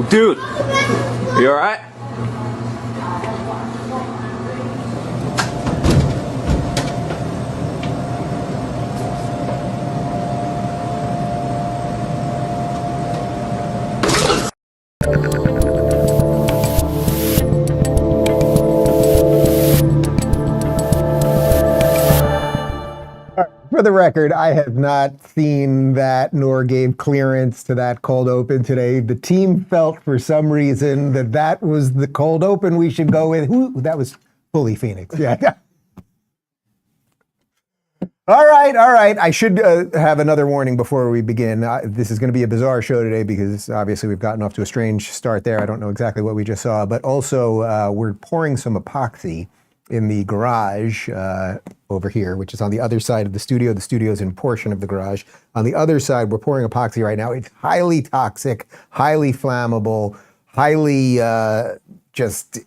Oh, dude. You all right? For the record, I have not seen that nor gave clearance to that cold open today. The team felt for some reason that that was the cold open we should go with. That was fully Phoenix. Yeah. All right. I should have another warning before we begin. This is going to be a bizarre show today because obviously we've gotten off to a strange start there. I don't know exactly what we just saw, but also we're pouring some epoxy in the garage over here, which is on the other side of the studio. The studio is in a portion of the garage. On the other side, we're pouring epoxy right now. It's highly toxic, highly flammable, highly just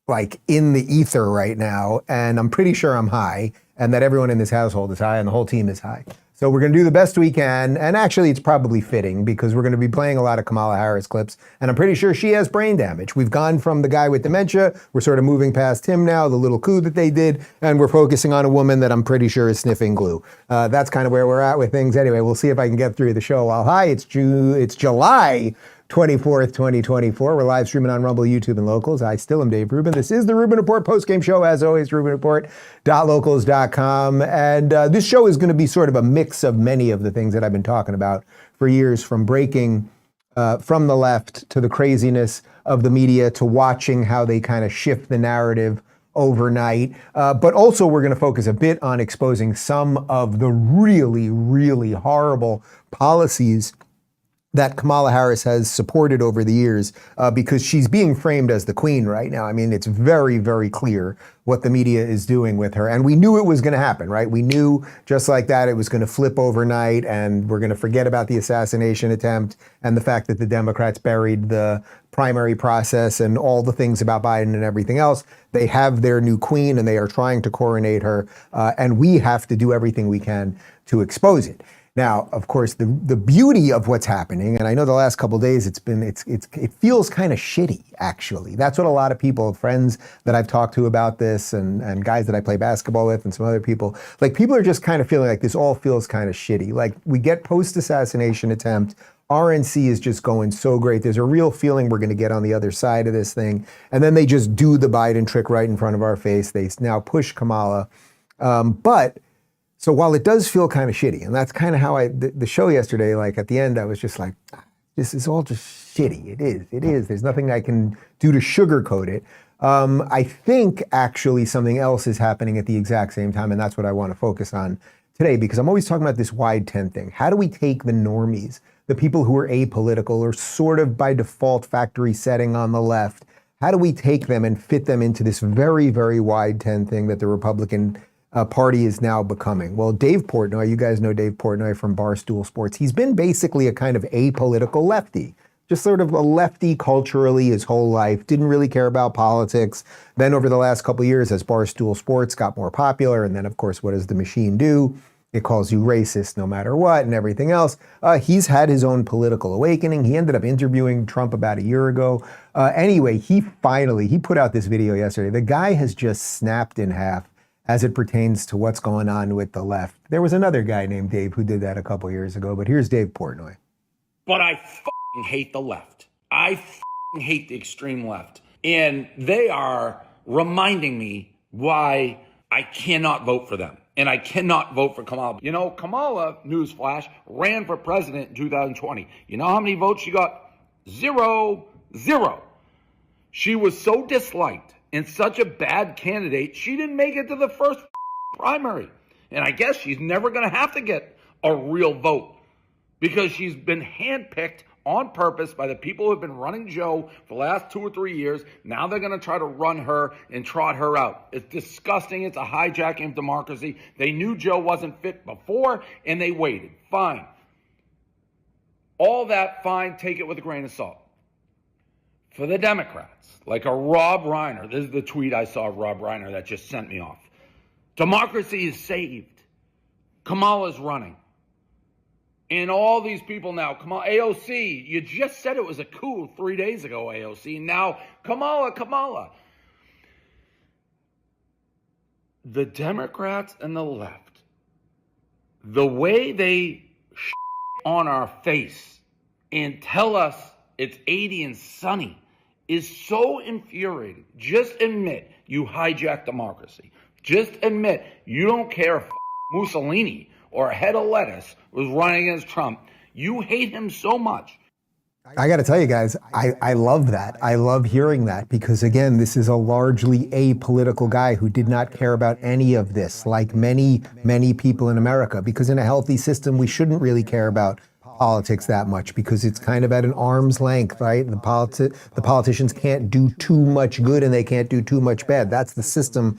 like in the ether right now. And I'm pretty sure I'm high and that everyone in this household is high and the whole team is high. So we're going to do the best we can. And actually, it's probably fitting because we're going to be playing a lot of Kamala Harris clips. And I'm pretty sure she has brain damage. We've gone from the guy with dementia. We're sort of moving past him now, the little coup that they did. And we're focusing on a woman that I'm pretty sure is sniffing glue. That's kind of where we're at with things. Anyway, we'll see if I can get through the show while high. It's July 24th, 2024. We're live streaming on Rumble, YouTube, and Locals. I still am Dave Rubin. This is the Rubin Report post-game show. As always, rubinreport.locals.com. And this show is going to be sort of a mix of many of the things that I've been talking about for years, from breaking from the left to the craziness of the media to watching how they kind of shift the narrative overnight. But also we're going to focus a bit on exposing some of the really, really horrible policies that Kamala Harris has supported over the years because she's being framed as the queen right now. I mean, it's very, very clear what the media is doing with her. And we knew it was going to happen, right? We knew just like that it was going to flip overnight and we're going to forget about the assassination attempt and the fact that the Democrats buried the primary process and all the things about Biden and everything else. They have their new queen and they are trying to coronate her. And we have to do everything we can to expose it. Now, of course, the beauty of what's happening, and I know the last couple of days it feels kind of shitty, actually. That's what a lot of people, friends that I've talked to about this and guys that I play basketball with and some other people, like people are just kind of feeling like this all feels kind of shitty. Like we get post-assassination attempt, RNC is just going so great. There's a real feeling we're going to get on the other side of this thing. And then they just do the Biden trick right in front of our face. They now push Kamala. So while it does feel kind of shitty, and that's kind of how the show yesterday, like at the end, I was just like, this is all just shitty. It is. There's nothing I can do to sugarcoat it. I think actually something else is happening at the exact same time, and that's what I want to focus on today, because I'm always talking about this wide tent thing. How do we take the normies, the people who are apolitical or sort of by default factory setting on the left, how do we take them and fit them into this very, very wide tent thing that the Republican party is now becoming? Well, Dave Portnoy, you guys know Dave Portnoy from Barstool Sports. He's been basically a kind of apolitical lefty, just sort of a lefty culturally his whole life, didn't really care about politics. Then over the last couple of years, as Barstool Sports got more popular, and then of course, what does the machine do? It calls you racist no matter what and everything else. He's had his own political awakening. He ended up interviewing Trump about a year ago. Anyway, he put out this video yesterday. The guy has just snapped in half as it pertains to what's going on with the left. There was another guy named Dave who did that a couple years ago, but here's Dave Portnoy. But I f***ing hate the left. I f***ing hate the extreme left. And they are reminding me why I cannot vote for them. And I cannot vote for Kamala. You know, Kamala, newsflash, ran for president in 2020. You know how many votes she got? Zero. She was so disliked and such a bad candidate, she didn't make it to the first primary. And I guess she's never going to have to get a real vote because she's been handpicked on purpose by the people who have been running Joe for the last 2 or 3 years. Now they're going to try to run her and trot her out. It's disgusting. It's a hijacking of democracy. They knew Joe wasn't fit before, and they waited. Fine. All that, fine. Take it with a grain of salt. For the Democrats, like a Rob Reiner, this is the tweet I saw of Rob Reiner that just sent me off. Democracy is saved. Kamala's running. And all these people now, come on, AOC, you just said it was a coup 3 days ago, AOC. Now, Kamala. The Democrats and the left, the way they on our face and tell us it's 80 and sunny is so infuriating. Just admit you hijacked democracy. Just admit you don't care if Mussolini or a head of lettuce was running against Trump. You hate him so much. I got to tell you guys, I love that. I love hearing that because, again, this is a largely apolitical guy who did not care about any of this, like many, many people in America, because in a healthy system, we shouldn't really care about politics that much because it's kind of at an arm's length, right? The politicians can't do too much good and they can't do too much bad. That's the system,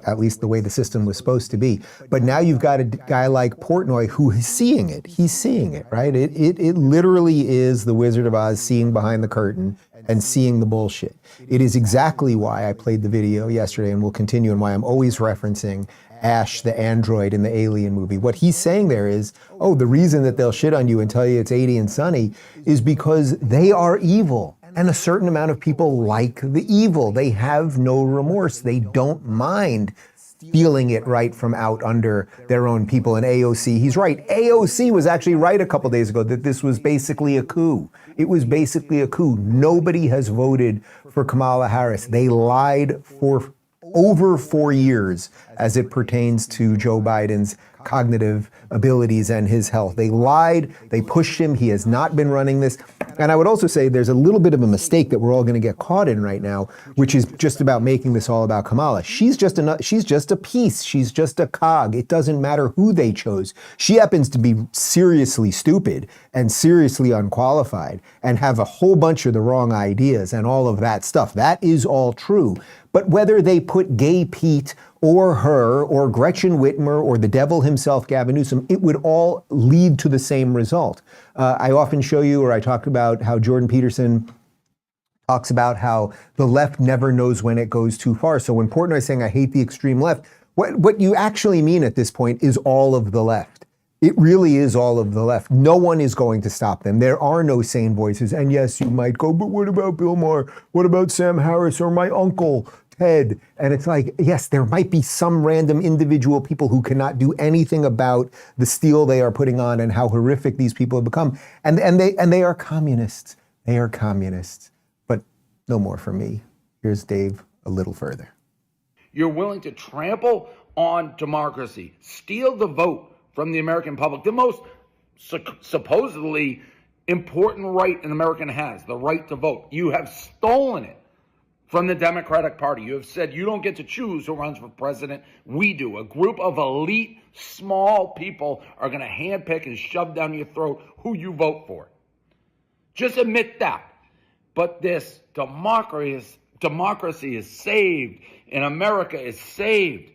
at least the way the system was supposed to be. But now you've got a guy like Portnoy who is seeing it. He's seeing it, right? It literally is the Wizard of Oz seeing behind the curtain and seeing the bullshit. It is exactly why I played the video yesterday and will continue, and why I'm always referencing Ash, the android in the Alien movie. What he's saying there is, oh, the reason that they'll shit on you and tell you it's 80 and sunny is because they are evil. And a certain amount of people like the evil. They have no remorse. They don't mind feeling it right from out under their own people. And AOC, he's right. AOC was actually right a couple days ago that this was basically a coup. It was basically a coup. Nobody has voted for Kamala Harris. They lied for over 4 years as it pertains to Joe Biden's cognitive abilities and his health. They lied, they pushed him, he has not been running this. And I would also say there's a little bit of a mistake that we're all going to get caught in right now, which is just about making this all about Kamala. She's just a piece, she's just a cog. It doesn't matter who they chose. She happens to be seriously stupid and seriously unqualified and have a whole bunch of the wrong ideas and all of that stuff. That is all true. But whether they put Gay Pete or her or Gretchen Whitmer or the devil himself, Gavin Newsom, it would all lead to the same result. I often show you, or I talk about how Jordan Peterson talks about how the left never knows when it goes too far. So when Portnoy is saying, I hate the extreme left, what you actually mean at this point is all of the left. It really is all of the left. No one is going to stop them. There are no sane voices. And yes, you might go, but what about Bill Maher? What about Sam Harris or my uncle Ted? And it's like, yes, there might be some random individual people who cannot do anything about the steel they are putting on and how horrific these people have become. And they are communists. They are communists. But no more from me. Here's Dave a little further. You're willing to trample on democracy, steal the vote from the American public, the most supposedly important right an American has, the right to vote. You have stolen it from the Democratic Party. You have said you don't get to choose who runs for president. We do. A group of elite, small people are going to handpick and shove down your throat who you vote for. Just admit that. But this democracy is saved and America is saved.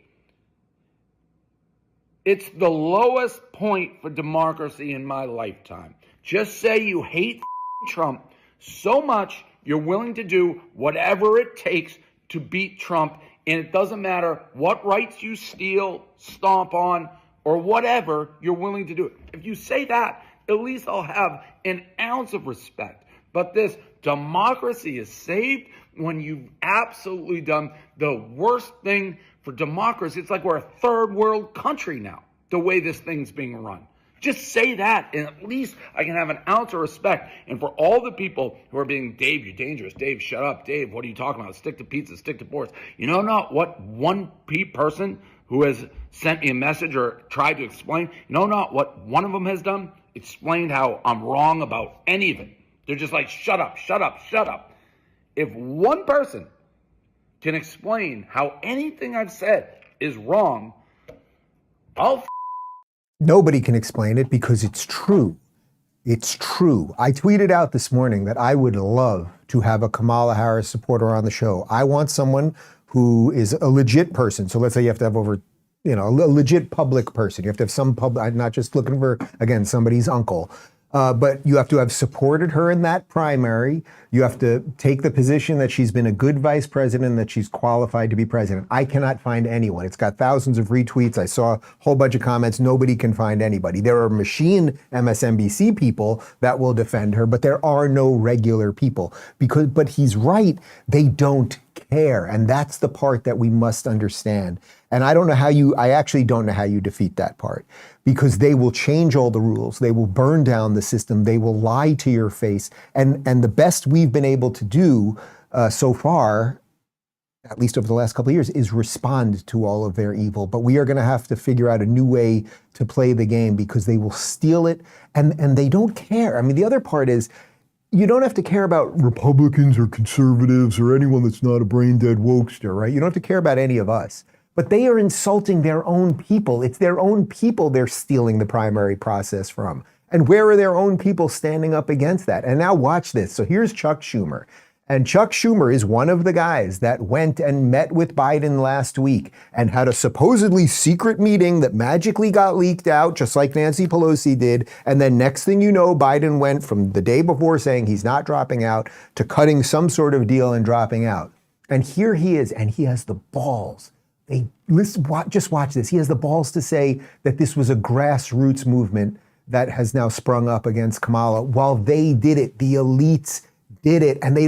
It's the lowest point for democracy in my lifetime. Just say you hate Trump so much you're willing to do whatever it takes to beat Trump, and it doesn't matter what rights you steal, stomp on, or whatever, you're willing to do it. If you say that, at least I'll have an ounce of respect. But this democracy is saved when you've absolutely done the worst thing for democracy. It's like we're a third world country now, the way this thing's being run. Just say that, and at least I can have an ounce of respect. And for all the people who are being, Dave, you're dangerous. Dave, shut up. Dave, what are you talking about? Stick to pizza, stick to boards. You know not what one person who has sent me a message or tried to explain, you know not what one of them has done? Explained how I'm wrong about any of it. They're just like, shut up, shut up, shut up. If one person can explain how anything I've said is wrong, Nobody can explain it because it's true. It's true. I tweeted out this morning that I would love to have a Kamala Harris supporter on the show. I want someone who is a legit person. So let's say you have to have over, a legit public person. You have to have some public, I'm not just looking for, again, somebody's uncle. But you have to have supported her in that primary. You have to take the position that she's been a good vice president, that she's qualified to be president. I cannot find anyone. It's got thousands of retweets. I saw a whole bunch of comments. Nobody can find anybody. There are machine MSNBC people that will defend her, but there are no regular people. But he's right. They don't care. And that's the part that we must understand. And I actually don't know how you defeat that part, because they will change all the rules. They will burn down the system. They will lie to your face. And the best we've been able to do so far, at least over the last couple of years, is respond to all of their evil. But we are going to have to figure out a new way to play the game, because they will steal it and they don't care. I mean, the other part is, you don't have to care about Republicans or conservatives or anyone that's not a brain-dead wokester, right? You don't have to care about any of us. But they are insulting their own people. It's their own people they're stealing the primary process from. And where are their own people standing up against that? And now watch this. So here's Chuck Schumer. And Chuck Schumer is one of the guys that went and met with Biden last week and had a supposedly secret meeting that magically got leaked out, just like Nancy Pelosi did. And then next thing you know, Biden went from the day before saying he's not dropping out to cutting some sort of deal and dropping out. And here he is, and he has the balls. Just watch this. He has the balls to say that this was a grassroots movement that has now sprung up against Kamala, while they did it. The elites did it. And they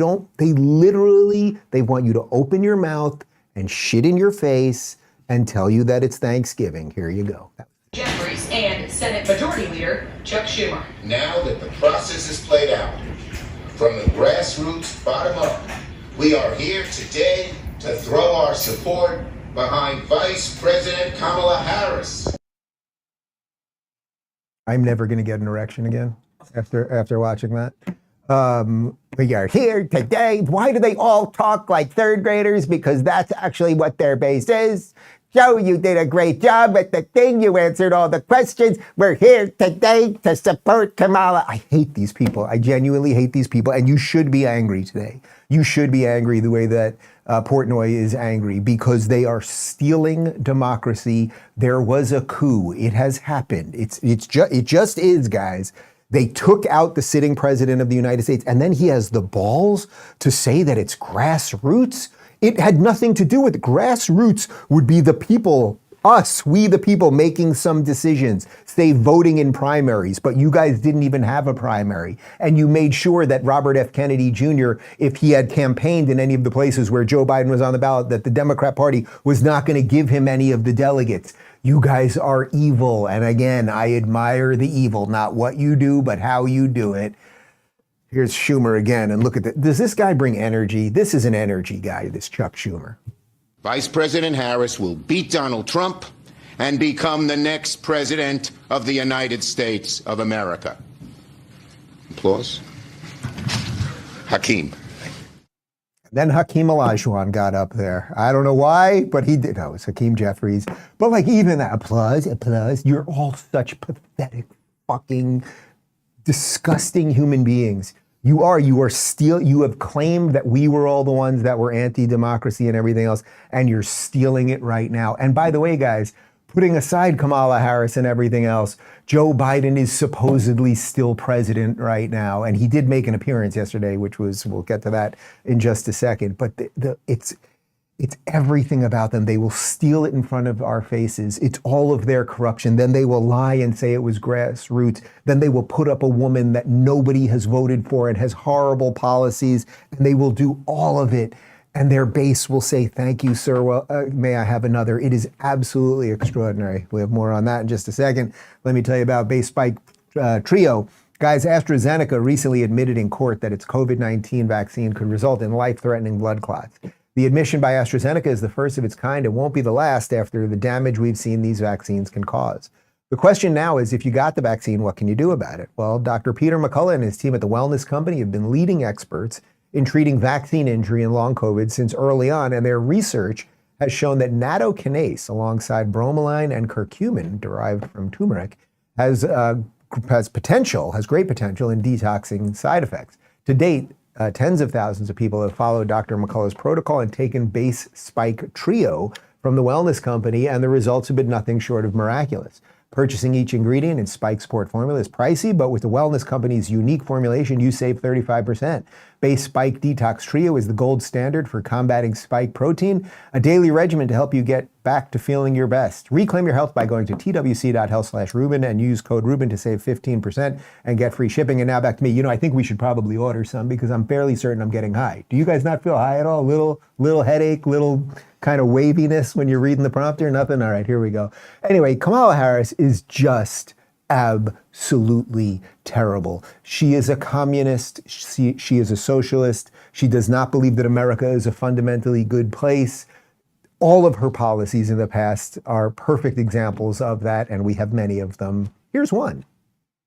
want you to open your mouth and shit in your face and tell you that it's Thanksgiving. Here you go. Jeffries and Senate Majority Leader Chuck Schumer. Now that the process is played out, from the grassroots bottom up, we are here today to throw our support behind Vice President Kamala Harris. I'm never going to get an erection again after watching that. We are here today. Why do they all talk like third graders? Because that's actually what their base is. Joe, you did a great job at the thing. You answered all the questions. We're here today to support Kamala. I hate these people. I genuinely hate these people. And you should be angry today. You should be angry the way that Portnoy is angry, because they are stealing democracy. There was a coup. It has happened. It just is, guys. They took out the sitting president of the United States, and then he has the balls to say that it's grassroots. It had nothing to do with it. Grassroots would be the people, us, we the people making some decisions, say voting in primaries, but you guys didn't even have a primary. And you made sure that Robert F. Kennedy Jr., if he had campaigned in any of the places where Joe Biden was on the ballot, that the Democrat Party was not going to give him any of the delegates. You guys are evil. And again, I admire the evil, not what you do, but how you do it. Here's Schumer again, and look at that. Does this guy bring energy? This is an energy guy, this Chuck Schumer. Vice President Harris will beat Donald Trump and become the next president of the United States of America. Applause. Hakeem. Then Hakeem Olajuwon got up there. I don't know why, but he did. No, it's Hakeem Jeffries. But like, even that applause. You're all such pathetic, fucking, disgusting human beings. You have claimed that we were all the ones that were anti-democracy and everything else, and you're stealing it right now. And by the way, guys, putting aside Kamala Harris and everything else, Joe Biden is supposedly still president right now. And he did make an appearance yesterday, which was, we'll get to that in just a second. But it's everything about them. They will steal it in front of our faces. It's all of their corruption. Then they will lie and say it was grassroots. Then they will put up a woman that nobody has voted for and has horrible policies, and they will do all of it. And their base will say, thank you, sir. Well, may I have another? It is absolutely extraordinary. We have more on that in just a second. Let me tell you about Base Spike Trio. Guys, AstraZeneca recently admitted in court that its COVID-19 vaccine could result in life-threatening blood clots. The admission by AstraZeneca is the first of its kind and won't be the last after the damage we've seen these vaccines can cause. The question now is, if you got the vaccine, what can you do about it? Well, Dr. Peter McCullough and his team at the Wellness Company have been leading experts in treating vaccine injury and long COVID since early on, and their research has shown that nattokinase, alongside bromelain and curcumin derived from turmeric, has great potential in detoxing side effects. To date, tens of thousands of people have followed Dr. McCullough's protocol and taken Base Spike Trio from the Wellness Company, and the results have been nothing short of miraculous. Purchasing each ingredient in Spike Sport formula is pricey, but with the wellness company's unique formulation, you save 35%. Base Spike Detox Trio is the gold standard for combating spike protein, a daily regimen to help you get back to feeling your best. Reclaim your health by going to twc.health/Rubin and use code Rubin to save 15% and get free shipping. And now back to me. You know, I think we should probably order some because I'm fairly certain I'm getting high. Do you guys not feel high at all? Little headache, little kind of waviness when you're reading the prompter? Nothing? All right, here we go. Anyway, Kamala Harris is just absolutely terrible. She is a communist. She is a socialist. She does not believe that America is a fundamentally good place. All of her policies in the past are perfect examples of that, and we have many of them. Here's one.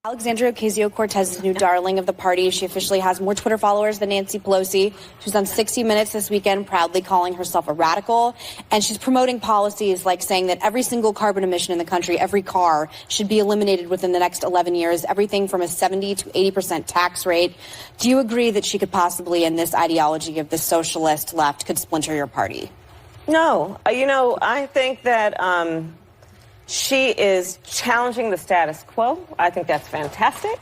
Alexandria Ocasio-Cortez is the new darling of the party. She officially has more Twitter followers than Nancy Pelosi. She was on 60 Minutes this weekend, proudly calling herself a radical. And she's promoting policies like saying that every single carbon emission in the country, every car, should be eliminated within the next 11 years, everything from a 70 to 80% tax rate. Do you agree that she could possibly, in this ideology of the socialist left, could splinter your party? No. I think that she is challenging the status quo. I think that's fantastic.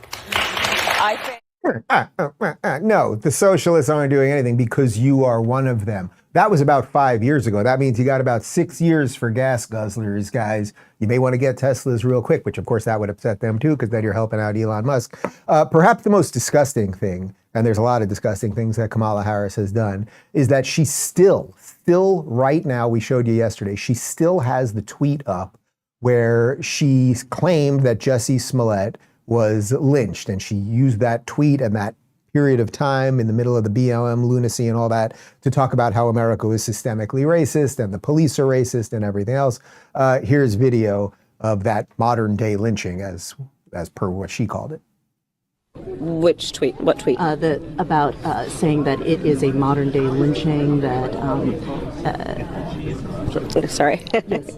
No, the socialists aren't doing anything because you are one of them. That was about 5 years ago. That means you got about 6 years for gas guzzlers, guys. You may want to get Teslas real quick, which of course that would upset them too, because then you're helping out Elon Musk. Perhaps the most disgusting thing, and there's a lot of disgusting things that Kamala Harris has done, is that she still right now, we showed you yesterday, she still has the tweet up where she claimed that Jussie Smollett was lynched, and she used that tweet and that period of time in the middle of the BLM lunacy and all that to talk about how America was systemically racist and the police are racist and everything else. Here's video of that modern day lynching as per what she called it. Which tweet? What tweet? About saying that it is a modern day lynching that. Sorry. Yes,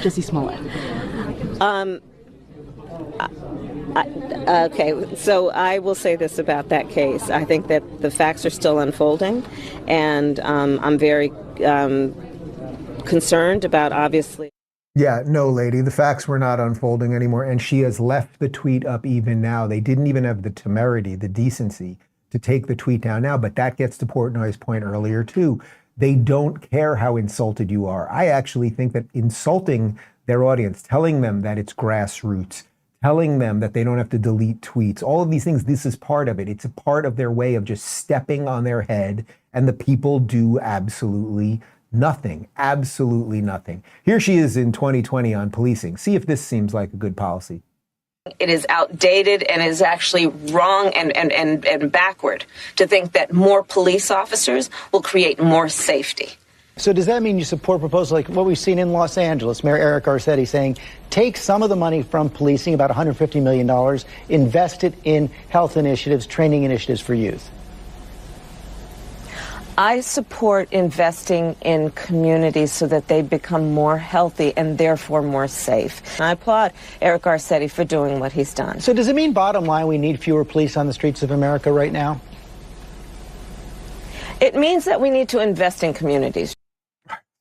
Jussie Smollett. Okay, so I will say this about that case. I think that the facts are still unfolding, and I'm very concerned about, obviously. Yeah, no, lady, the facts were not unfolding anymore, and she has left the tweet up even now. They didn't even have the temerity, the decency to take the tweet down now, but that gets to Portnoy's point earlier, too. They don't care how insulted you are. I actually think that insulting their audience, telling them that it's grassroots, telling them that they don't have to delete tweets, all of these things, this is part of it. It's a part of their way of just stepping on their head, and the people do absolutely nothing, absolutely nothing. Here she is in 2020 on policing. See if this seems like a good policy. It is outdated and is actually wrong and backward to think that more police officers will create more safety. So does that mean you support proposals like what we've seen in Los Angeles, Mayor Eric Garcetti saying, take some of the money from policing, about $150 million, invest it in health initiatives, training initiatives for youth? I support investing in communities so that they become more healthy and therefore more safe. And I applaud Eric Garcetti for doing what he's done. So does it mean, bottom line, we need fewer police on the streets of America right now? It means that we need to invest in communities.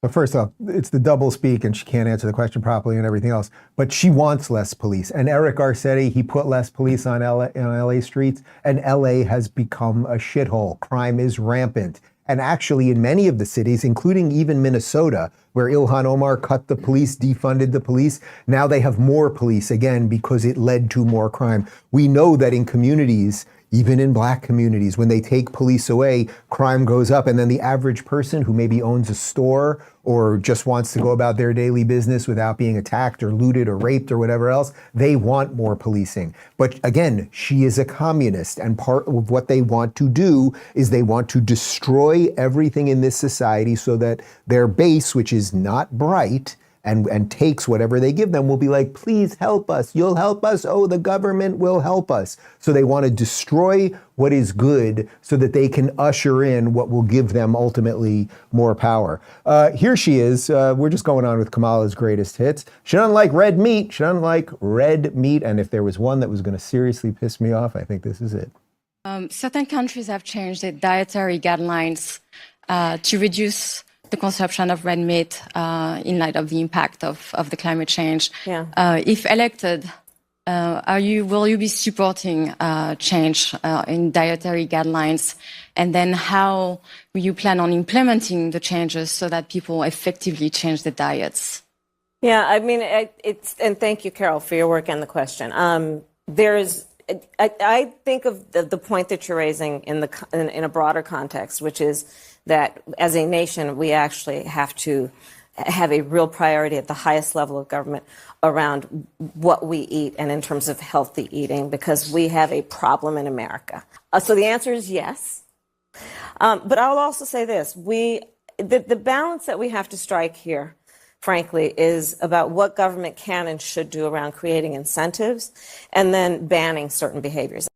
But first off, it's the double speak and she can't answer the question properly and everything else. But she wants less police. And Eric Garcetti, he put less police on LA streets, and LA has become a shithole. Crime is rampant. And actually, in many of the cities, including even Minnesota, where Ilhan Omar cut the police, defunded the police, now they have more police again because it led to more crime. We know that in communities, even in black communities, when they take police away, crime goes up. And then the average person who maybe owns a store or just wants to go about their daily business without being attacked or looted or raped or whatever else, they want more policing. But again, she is a communist, and part of what they want to do is they want to destroy everything in this society so that their base, which is not bright, and takes whatever they give them, will be like, please help us. You'll help us. Oh, the government will help us. So they want to destroy what is good so that they can usher in what will give them ultimately more power. Here she is. We're just going on with Kamala's greatest hits. She doesn't like red meat. She doesn't like red meat. And if there was one that was going to seriously piss me off, I think this is it. Certain countries have changed their dietary guidelines to reduce the consumption of red meat in light of the impact of the climate change. Yeah. If elected, will you be supporting change in dietary guidelines? And then how will you plan on implementing the changes so that people effectively change their diets? Yeah, I mean, and thank you, Carol, for your work and the question. I think of the point that you're raising in a broader context, which is that as a nation, we actually have to have a real priority at the highest level of government around what we eat and in terms of healthy eating, because we have a problem in America. So the answer is yes. But I'll also say this. The balance that we have to strike here, frankly, is about what government can and should do around creating incentives and then banning certain behaviors.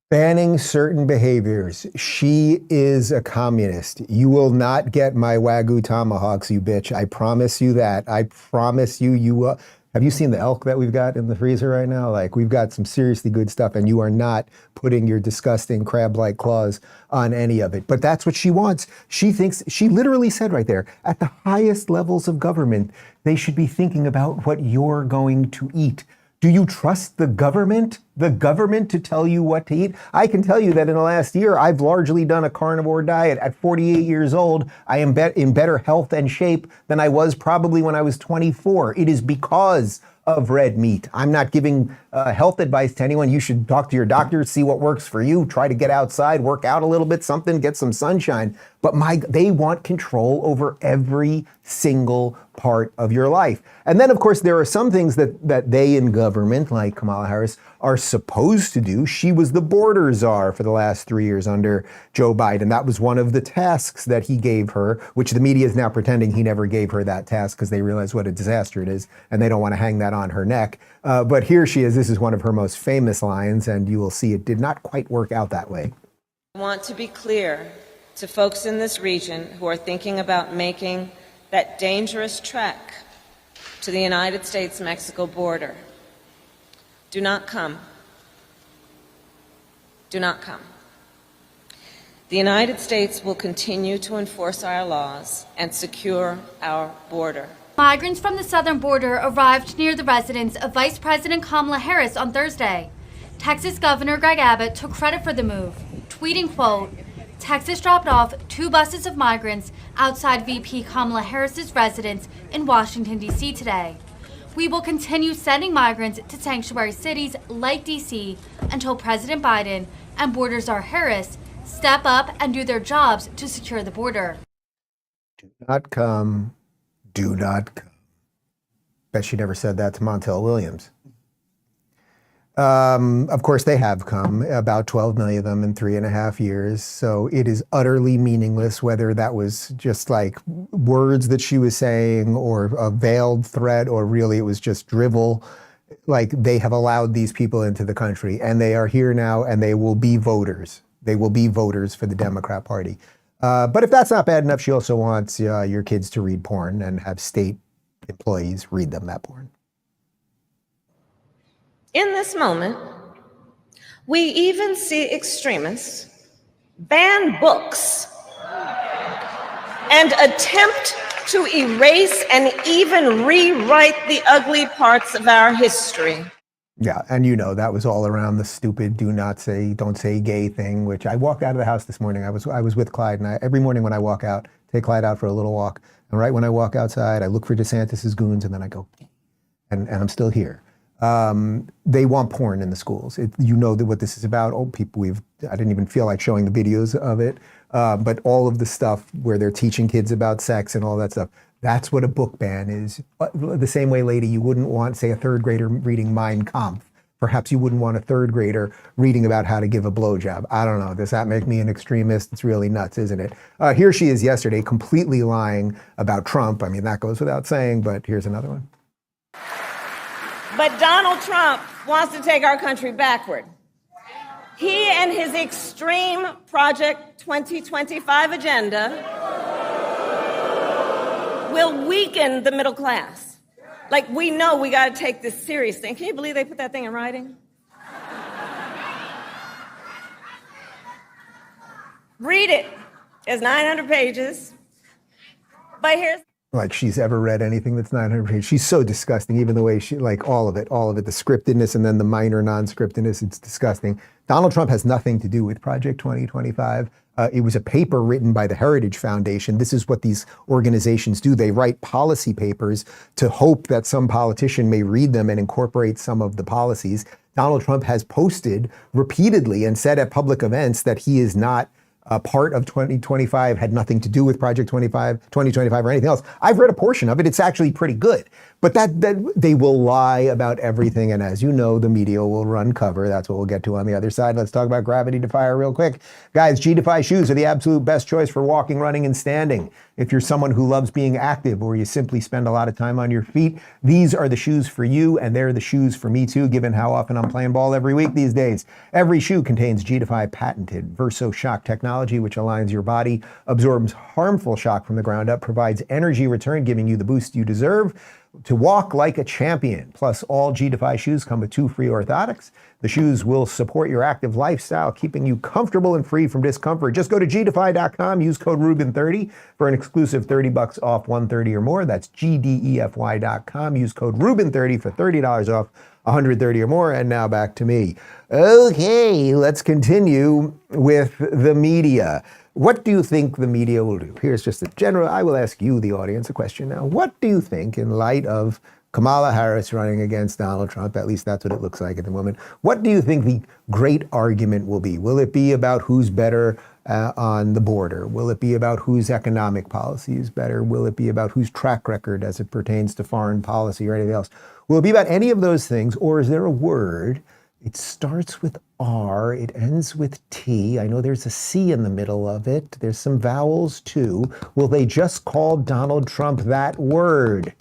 Banning certain behaviors. She is a communist. You will not get my Wagyu tomahawks, you bitch. I promise you that. I promise you, you will. Have you seen the elk that we've got in the freezer right now? Like, we've got some seriously good stuff, and you are not putting your disgusting crab-like claws on any of it. But that's what she wants. She thinks, she literally said right there, at the highest levels of government, they should be thinking about what you're going to eat. Do you trust the government to tell you what to eat? I can tell you that in the last year, I've largely done a carnivore diet. At 48 years old, I am in better health and shape than I was probably when I was 24. It is because of red meat. I'm not giving health advice to anyone. You should talk to your doctor, see what works for you, try to get outside, work out a little bit, something, get some sunshine. But they want control over every single part of your life. And then, of course, there are some things that they in government, like Kamala Harris, are supposed to do. She was the border czar for the last 3 years under Joe Biden. That was one of the tasks that he gave her, which the media is now pretending he never gave her that task because they realize what a disaster it is, and they don't want to hang that on her neck. But here she is. This is one of her most famous lines, and you will see it did not quite work out that way. I want to be clear to folks in this region who are thinking about making that dangerous trek to the United States-Mexico border. Do not come. Do not come. The United States will continue to enforce our laws and secure our border. Migrants from the southern border arrived near the residence of Vice President Kamala Harris on Thursday. Texas Governor Greg Abbott took credit for the move, tweeting, quote, "Texas dropped off 2 buses of migrants outside VP Kamala Harris's residence in Washington, D.C. today. We will continue sending migrants to sanctuary cities like D.C. until President Biden and Border Czar Harris step up and do their jobs to secure the border." Do not come. Do not come. Bet she never said that to Montel Williams. Of course, they have come, about 12 million of them in 3.5 years. So it is utterly meaningless whether that was just like words that she was saying or a veiled threat or really it was just drivel. Like, they have allowed these people into the country and they are here now and they will be voters. They will be voters for the Democrat Party. But if that's not bad enough, she also wants your kids to read porn and have state employees read them that porn. In this moment, we even see extremists ban books and attempt to erase and even rewrite the ugly parts of our history. Yeah, and that was all around the stupid don't say gay thing, which I walked out of the house this morning. I was with Clyde, and every morning when I walk out, take Clyde out for a little walk. And right when I walk outside, I look for DeSantis's goons, and then I go, and I'm still here. They want porn in the schools. What this is about. Oh, people, I didn't even feel like showing the videos of it. But all of the stuff where they're teaching kids about sex and all that stuff, that's what a book ban is. The same way, lady, you wouldn't want, say, a 3rd grader reading Mein Kampf. Perhaps you wouldn't want a 3rd grader reading about how to give a blowjob. I don't know. Does that make me an extremist? It's really nuts, isn't it? Here she is yesterday, completely lying about Trump. I mean, that goes without saying, but here's another one. But Donald Trump wants to take our country backward. He and his extreme Project 2025 agenda will weaken the middle class. Like, we know we got to take this seriously. And can you believe they put that thing in writing? Read it. It's 900 pages. But here's like she's ever read anything that's 900 pages. She's so disgusting, even the way she, like all of it, the scriptedness and then the minor non-scriptedness, it's disgusting. Donald Trump has nothing to do with Project 2025. It was a paper written by the Heritage Foundation. This is what these organizations do. They write policy papers to hope that some politician may read them and incorporate some of the policies. Donald Trump has posted repeatedly and said at public events that he is not part of 2025, had nothing to do with Project 2025 or anything else. I've read a portion of it. It's actually pretty good. But that they will lie about everything. And as you know, the media will run cover. That's what we'll get to on the other side. Let's talk about Gravity Defier real quick. Guys, G-Defy shoes are the absolute best choice for walking, running, and standing. If you're someone who loves being active or you simply spend a lot of time on your feet, these are the shoes for you, and they're the shoes for me too, given how often I'm playing ball every week these days. Every shoe contains G-Defy patented Verso Shock technology, which aligns your body, absorbs harmful shock from the ground up, provides energy return, giving you the boost you deserve to walk like a champion. Plus, all G-Defy shoes come with 2 free orthotics. The shoes will support your active lifestyle, keeping you comfortable and free from discomfort. Just go to gdefy.com, use code Rubin30 for an exclusive $30 off $130 or more. That's gdefy.com, use code Rubin30 for $30 off $130 or more. And now back to me. Okay, let's continue with the media. What do you think the media will do? Here's just a general, I will ask you, the audience, a question now. What do you think, in light of Kamala Harris running against Donald Trump, at least that's what it looks like at the moment, what do you think the great argument will be? Will it be about who's better on the border? Will it be about whose economic policy is better? Will it be about whose track record as it pertains to foreign policy or anything else? Will it be about any of those things, or is there a word? It starts with R, it ends with T. I know there's a C in the middle of it. There's some vowels too. Will they just call Donald Trump that word?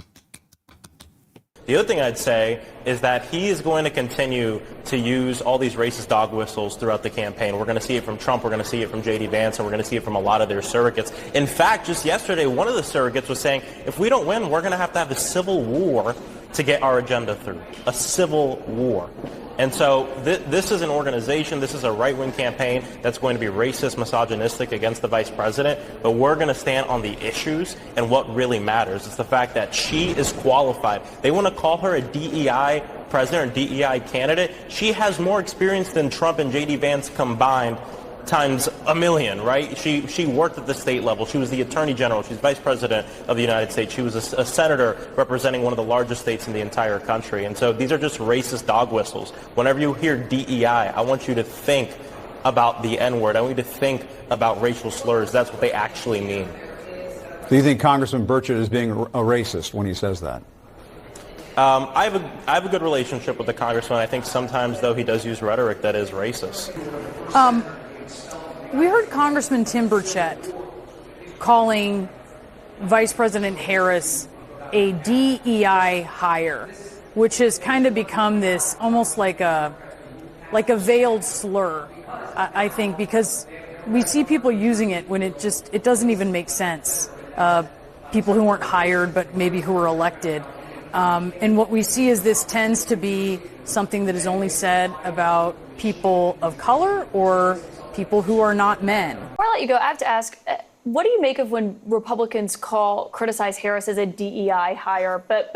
The other thing I'd say is that he is going to continue to use all these racist dog whistles throughout the campaign. We're going to see it from Trump, we're going to see it from J.D. Vance, and we're going to see it from a lot of their surrogates. In fact, just yesterday, one of the surrogates was saying, if we don't win, we're going to have a civil war to get our agenda through. A civil war. And so this is an organization, this is a right-wing campaign that's going to be racist, misogynistic against the vice president, but we're going to stand on the issues and what really matters. It's the fact that she is qualified. They want to call her a DEI president or DEI candidate. She has more experience than Trump and J.D. Vance combined times a million, right? She worked at the state level. She was the attorney general. She's vice president of the United States. She was a senator representing one of the largest states in the entire country. And so these are just racist dog whistles. Whenever you hear DEI, I want you to think about the N-word. I want you to think about racial slurs. That's what they actually mean. Do you think Congressman Burchett is being a racist when he says that? I have a good relationship with the congressman. I think sometimes, though, he does use rhetoric that is racist. We heard Congressman Tim Burchett calling Vice President Harris a DEI hire, which has kind of become this almost like a veiled slur, I think, because we see people using it when it doesn't even make sense. People who weren't hired, but maybe who were elected. And what we see is this tends to be something that is only said about people of color or people who are not men. Before I let you go, I have to ask, what do you make of when Republicans criticize Harris as a DEI hire, but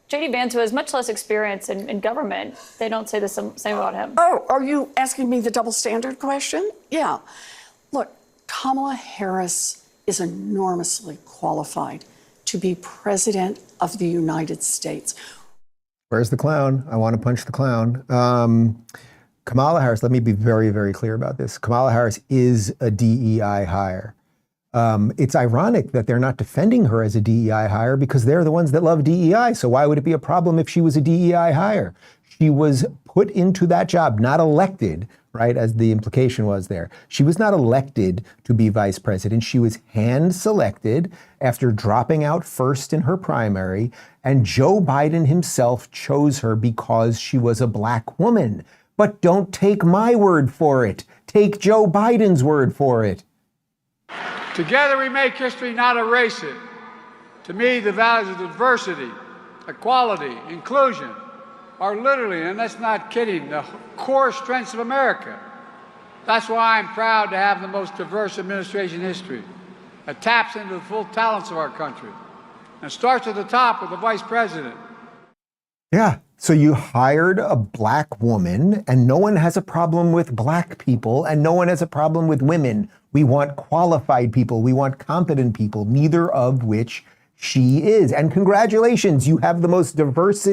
J.D. Vance, who has much less experience in government, they don't say the same about him? Oh, are you asking me the double standard question? Yeah. Look, Kamala Harris is enormously qualified to be president of the United States. Where's the clown? I want to punch the clown. Kamala Harris, let me be very, very clear about this. Kamala Harris is a DEI hire. It's ironic that they're not defending her as a DEI hire because they're the ones that love DEI. So why would it be a problem if she was a DEI hire? She was put into that job, not elected, right, as the implication was there. She was not elected to be vice president. She was hand-selected after dropping out first in her primary, and Joe Biden himself chose her because she was a black woman. But don't take my word for it. Take Joe Biden's word for it. Together we make history, not erase it. To me, the values of diversity, equality, inclusion are literally, and that's not kidding, the core strengths of America. That's why I'm proud to have the most diverse administration in history. that taps into the full talents of our country and starts at the top with the vice president. Yeah. So you hired a black woman, and no one has a problem with black people, and no one has a problem with women. We want qualified people. We want competent people, neither of which she is. And congratulations, you have the most diverse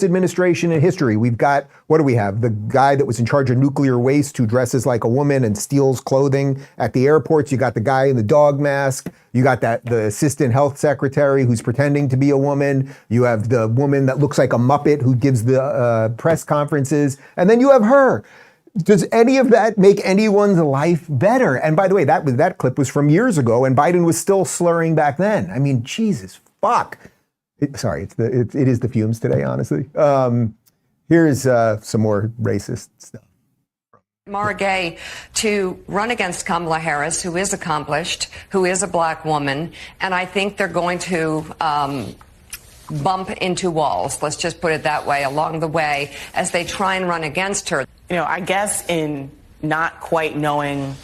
administration in history. We've got, what do we have? The guy that was in charge of nuclear waste who dresses like a woman and steals clothing at the airports. You got the guy in the dog mask. You got the assistant health secretary who's pretending to be a woman. You have the woman that looks like a Muppet who gives the press conferences. And then you have her. Does any of that make anyone's life better? And by the way, that clip was from years ago, and Biden was still slurring back then. I mean, Jesus, fuck. It is the fumes today, honestly. Here's some more racist stuff. Mara Gay to run against Kamala Harris, who is accomplished, who is a black woman, and I think they're going to bump into walls, let's just put it that way, along the way as they try and run against her. You know, I guess in not quite knowing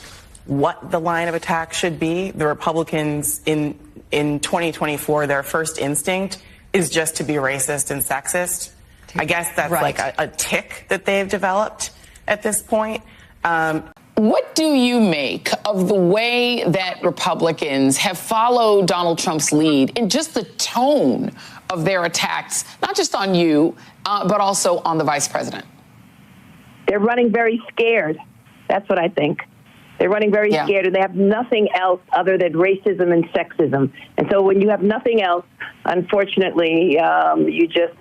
what the line of attack should be, the Republicans in 2024, their first instinct is just to be racist and sexist. I guess that's like a tick that they've developed at this point. What do you make of the way that Republicans have followed Donald Trump's lead in just the tone of their attacks, not just on you, but also on the vice president? They're running very scared. That's what I think. They're running very scared, and they have nothing else other than racism and sexism. And so when you have nothing else, unfortunately, you just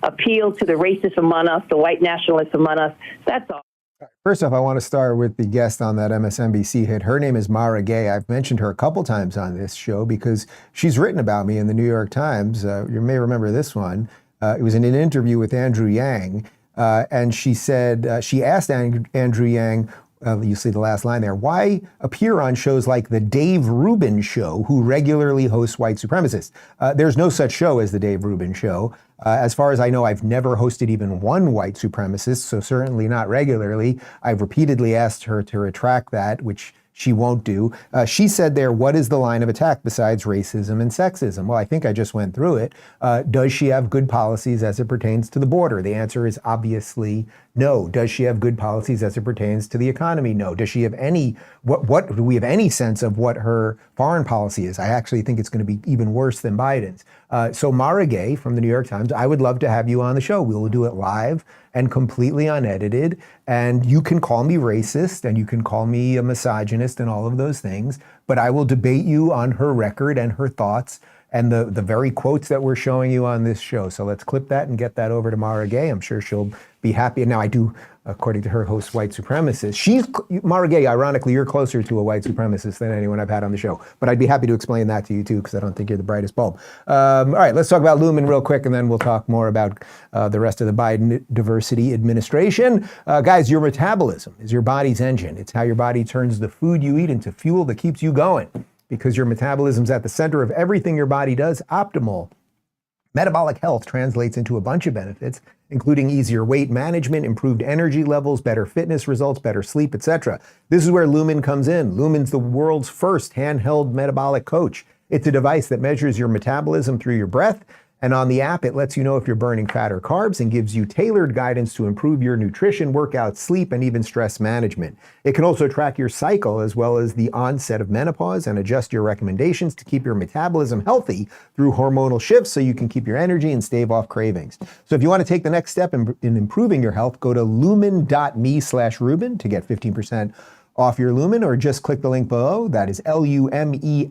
appeal to the racists among us, the white nationalists among us. That's all. First off, I want to start with the guest on that MSNBC hit. Her name is Mara Gay. I've mentioned her a couple times on this show because she's written about me in the New York Times. You may remember this one. It was in an interview with Andrew Yang. And she said, she asked Andrew Yang, you see the last line there, why appear on shows like the Dave Rubin Show, who regularly hosts white supremacists? There's no such show as the Dave Rubin Show. As far as I know, I've never hosted even one white supremacist, so certainly not regularly. I've repeatedly asked her to retract that, which she won't do. She said there, what is the line of attack besides racism and sexism? Well, I think I just went through it. Does she have good policies as it pertains to the border? The answer is obviously no. Does she have good policies as it pertains to the economy? No. Does she have any, do we have any sense of what her foreign policy is? I actually think it's going to be even worse than Biden's. So Mara Gay from the New York Times, I would love to have you on the show. We will do it live and completely unedited. And you can call me racist and you can call me a misogynist and all of those things, but I will debate you on her record and her thoughts and the very quotes that we're showing you on this show. So let's clip that and get that over to Mara Gay. I'm sure she'll be happy. And now I do, according to her, host white supremacists. Mara Gay, ironically, you're closer to a white supremacist than anyone I've had on the show. But I'd be happy to explain that to you too, because I don't think you're the brightest bulb. All right, let's talk about Lumen real quick, and then we'll talk more about the rest of the Biden diversity administration. Guys, your metabolism is your body's engine. It's how your body turns the food you eat into fuel that keeps you going. Because your metabolism's at the center of everything your body does, optimal metabolic health translates into a bunch of benefits, including easier weight management, improved energy levels, better fitness results, better sleep, etc. This is where Lumen comes in. Lumen's the world's first handheld metabolic coach. It's a device that measures your metabolism through your breath, and on the app, it lets you know if you're burning fat or carbs and gives you tailored guidance to improve your nutrition, workout, sleep, and even stress management. It can also track your cycle as well as the onset of menopause and adjust your recommendations to keep your metabolism healthy through hormonal shifts so you can keep your energy and stave off cravings. So if you want to take the next step in improving your health, go to lumen.me/Rubin to get 15% off your Lumen, or just click the link below. That is lumen.me/Rubin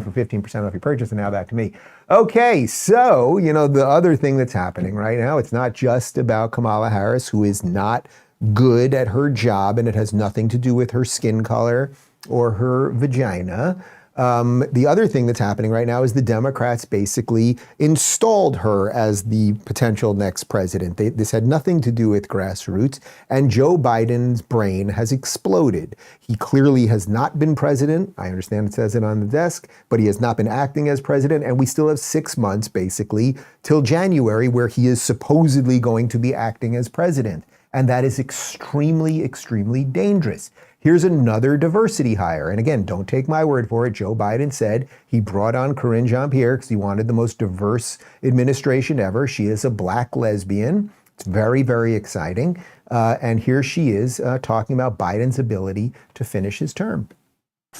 for 15% off your purchase. And now back to me. Okay, so, the other thing that's happening right now, it's not just about Kamala Harris, who is not good at her job, and it has nothing to do with her skin color or her vagina. The other thing that's happening right now is the Democrats basically installed her as the potential next president. This had nothing to do with grassroots, and Joe Biden's brain has exploded. He clearly has not been president. I understand it says it on the desk, but he has not been acting as president, and we still have 6 months basically till January where he is supposedly going to be acting as president. And that is extremely, extremely dangerous. Here's another diversity hire. And again, don't take my word for it. Joe Biden said he brought on Karine Jean-Pierre because he wanted the most diverse administration ever. She is a black lesbian. It's very, very exciting. And here she is talking about Biden's ability to finish his term.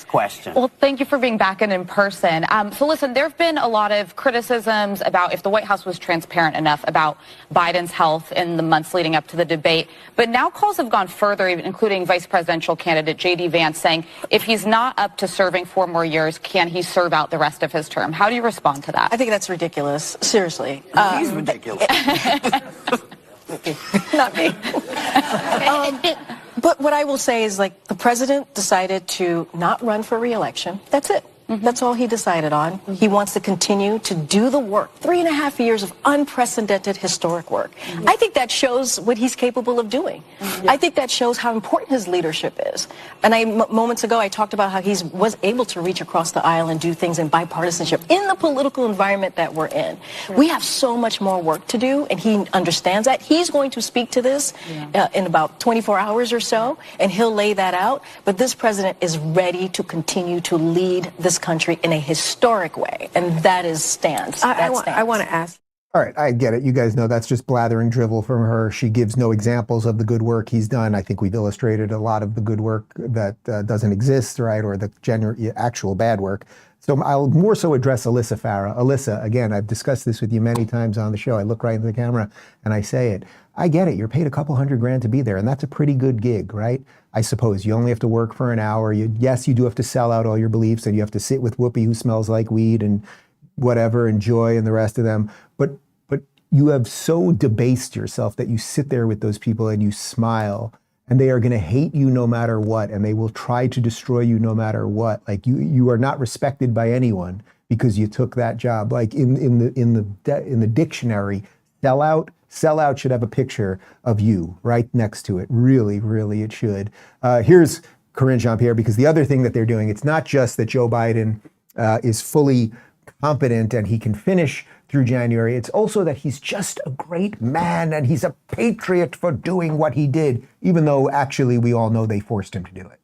Question. Well, thank you for being back in person. So listen, there have been a lot of criticisms about if the White House was transparent enough about Biden's health in the months leading up to the debate. But now calls have gone further, including vice presidential candidate J.D. Vance saying if he's not up to serving 4 more years, can he serve out the rest of his term? How do you respond to that? I think that's ridiculous. Seriously. He's ridiculous. Not me. But what I will say is, like, the president decided to not run for re-election. That's it. That's all he decided on. He wants to continue to do the work. 3.5 years of unprecedented historic work. I think that shows what he's capable of doing. I think that shows how important his leadership is. And moments ago, I talked about how he was able to reach across the aisle and do things in bipartisanship in the political environment that we're in. We have so much more work to do, and he understands that. He's going to speak to this in about 24 hours or so, and he'll lay that out. But this president is ready to continue to lead this country in a historic way, and that is stands. I want to ask. All right, I get it. You guys know that's just blathering drivel from her. She gives no examples of the good work he's done. I think we've illustrated a lot of the good work that doesn't exist, right, or the actual bad work. So I'll more so address Alyssa Farah. Alyssa, again, I've discussed this with you many times on the show. I look right into the camera and I say it. I get it. You're paid a couple $100,000 to be there, and that's a pretty good gig, right? I suppose you only have to work for an hour. Yes, you do have to sell out all your beliefs, and you have to sit with Whoopi, who smells like weed, and whatever, and Joy and the rest of them. But you have so debased yourself that you sit there with those people and you smile, and they are going to hate you no matter what, and they will try to destroy you no matter what. Like you are not respected by anyone because you took that job. Like in the dictionary, sellout should have a picture of you right next to it. Really, really, it should. Here's Karine Jean-Pierre, because the other thing that they're doing, it's not just that Joe Biden is fully competent and he can finish through January. It's also that he's just a great man and he's a patriot for doing what he did, even though actually we all know they forced him to do it.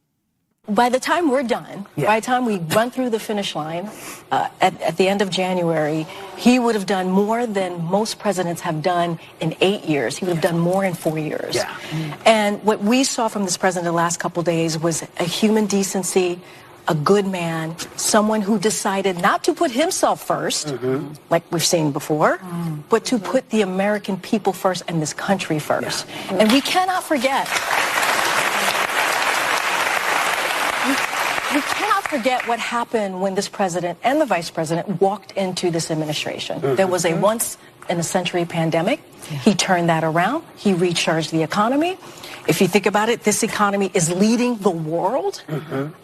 By the time we're done, by the time we run through the finish line at the end of January, he would have done more than most presidents have done in 8 years. He would have done more in 4 years. Yeah. And what we saw from this president the last couple of days was a human decency, a good man, someone who decided not to put himself first, like we've seen before, but to put the American people first and this country first. Yeah. And we cannot forget. We cannot forget what happened when this president and the vice president walked into this administration. There was a once-in-a-century pandemic. He turned that around. He recharged the economy. If you think about it, this economy is leading the world.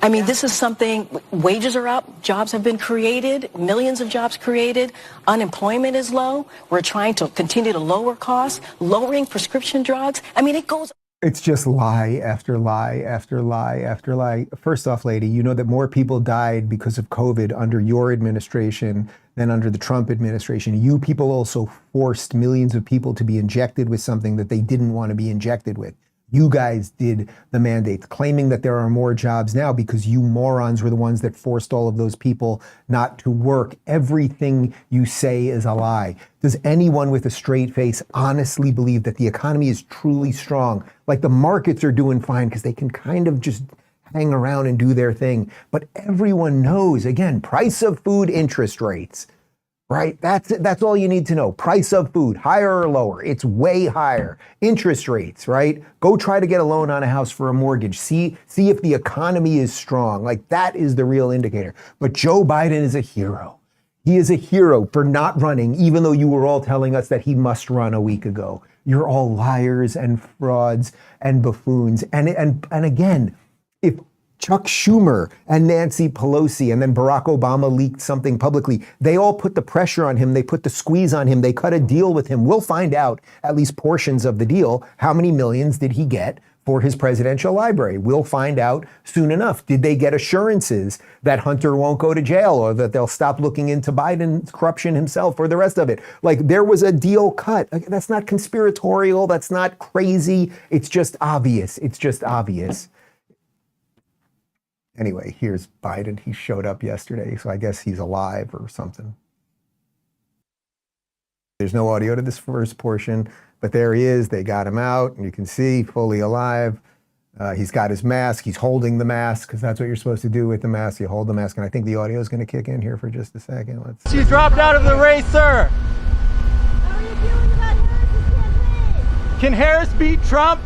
I mean, this is something, wages are up, jobs have been created, millions of jobs created, unemployment is low. We're trying to continue to lower costs, lowering prescription drugs. I mean, it goes. It's just lie after lie after lie after lie. First off, lady, you know that more people died because of COVID under your administration than under the Trump administration. You people also forced millions of people to be injected with something that they didn't want to be injected with. You guys did the mandates, claiming that there are more jobs now because you morons were the ones that forced all of those people not to work. Everything you say is a lie. Does anyone with a straight face honestly believe that the economy is truly strong? Like the markets are doing fine because they can kind of just hang around and do their thing. But everyone knows, again, price of food, interest rates. Right? That's all you need to know. Price of food, higher or lower? It's way higher. Interest rates, right? Go try to get a loan on a house for a mortgage. See if the economy is strong. Like that is the real indicator. But Joe Biden is a hero. He is a hero for not running, even though you were all telling us that he must run a week ago. You're all liars and frauds and buffoons. And again, if Chuck Schumer and Nancy Pelosi and then Barack Obama leaked something publicly, they all put the pressure on him. They put the squeeze on him. They cut a deal with him. We'll find out at least portions of the deal. How many millions did he get for his presidential library. We'll find out soon enough. Did they get assurances that Hunter won't go to jail or that they'll stop looking into Biden's corruption himself or the rest of it? Like, there was a deal cut. That's not conspiratorial. That's not crazy. It's just obvious. It's just obvious. Anyway, here's Biden. He showed up yesterday, so I guess he's alive or something. There's no audio to this first portion, but there he is. They got him out, and you can see fully alive. He's got his mask. He's holding the mask, because that's what you're supposed to do with the mask. You hold the mask, and I think the audio is going to kick in here for just a second. Let's see. She's dropped out of the race, sir. How are you feeling about Harris's campaign? Can Harris beat Trump?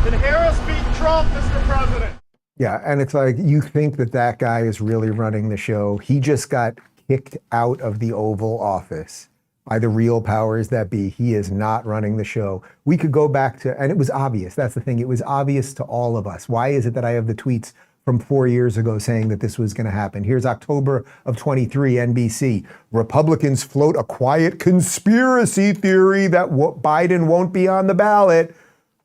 Can Harris beat Trump, Mr. President? Yeah, and it's like, you think that that guy is really running the show. He just got kicked out of the Oval Office by the real powers that be. He is not running the show. We could go back to, and it was obvious. That's the thing. It was obvious to all of us. Why is it that I have the tweets from 4 years ago saying that this was going to happen? Here's October of 23, NBC. Republicans float a quiet conspiracy theory that Biden won't be on the ballot.